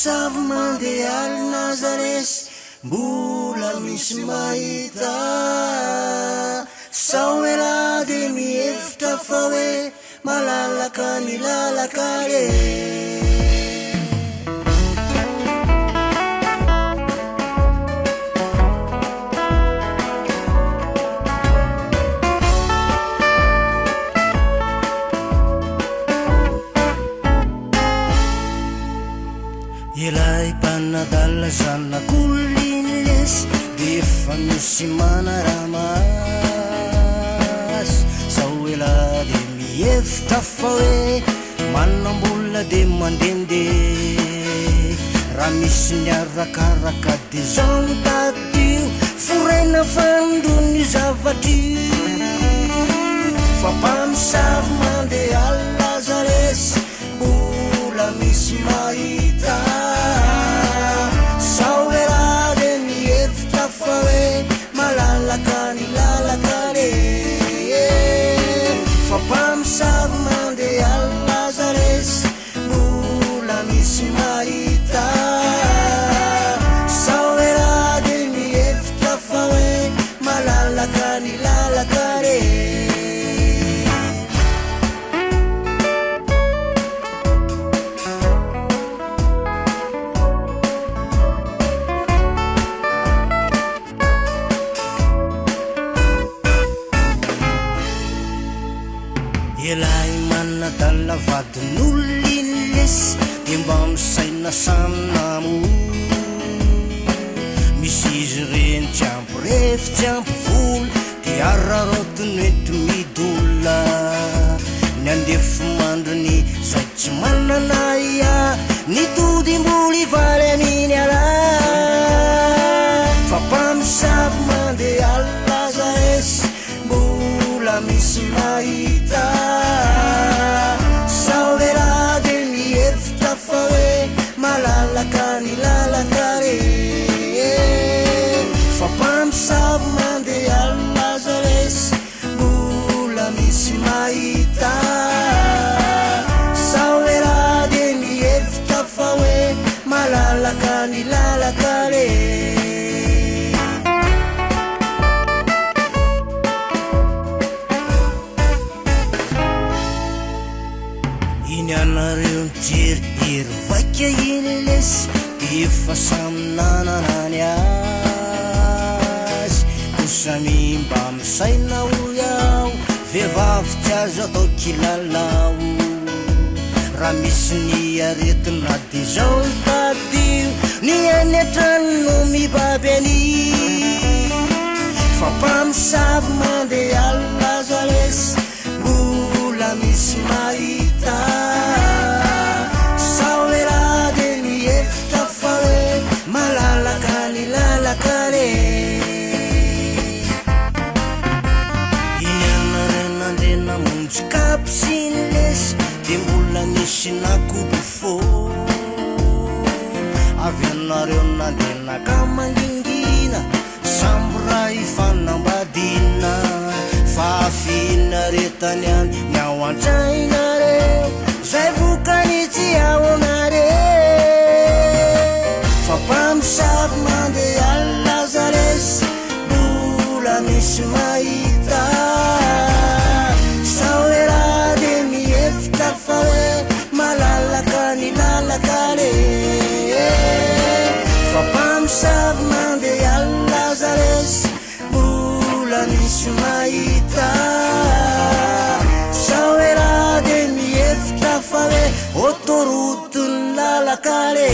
mpamosavy mandeha al Nazaresy mbola misy mahita sao ela de mihevitra fa hoe malalaka ny lalaka re ilay mpanadala zanak'olon'les de efa misy manaramasy sao ela de mihevitra fa hoe manambola de mandendeha raha misy niarakaraka de zao tadio forena fandony zavatrio fa mpamosavy mandeha al Nazaresy mbola misy mahita sao ela de mihevitra fa hoe malalaka ny lalaka re fa mpamosavy mandeha al Nazaresy mbola misy mahita sao ela de mihevitra fa hoe malalaka ny lalaka re ilay manadala vadin'olon'les de mba misaina saminamo misy izy reny tsy ampy refy tsy ampy vola de ararotiny mety midolona ny andefo mandriny zay tsy manana ia nitody mbola ivaly aminy ala fa mpamosavy mandeha al Nazaresy mbola misy mahita sao ela de mihevitra fa hoe malalaka ny lalaka re fa mpamosavy mandeha al Nazaresy mbola misy mahita sao ela de mihevitra fa hoe malalaka ny lalaka re iny anareo mijery ery vaika iny lesy de efa samy nanana ny azy kosa mimba misaina ho iaho vehivavy tsy azo atao kilalao raha misy ny aretina de zao tadio ny any atrano no mibaby any fa mpamosavy mandeha al Nazaresy mbola misy mahita sao ela de mihevitra fa hoe malalaka ny lalaka re iny anareo nandeha namonjy kapo sy ny lesy de mbola misy nakobo fô avy anareo nandeha nakamangingina sambo raha ifanambadina fa finaretany any ny ao an-trainareo zay vokany tsy ao anareo fa mpamosavy mandeha al Nazaresy mbola misy mahita sao ela de mihevitra fa hoe malalaka ny lalaka re fa mpamosavy mandeha al Nazaresy mbola misy mahita sao ela de mihevitra fa hoe autoroute ny lalaka re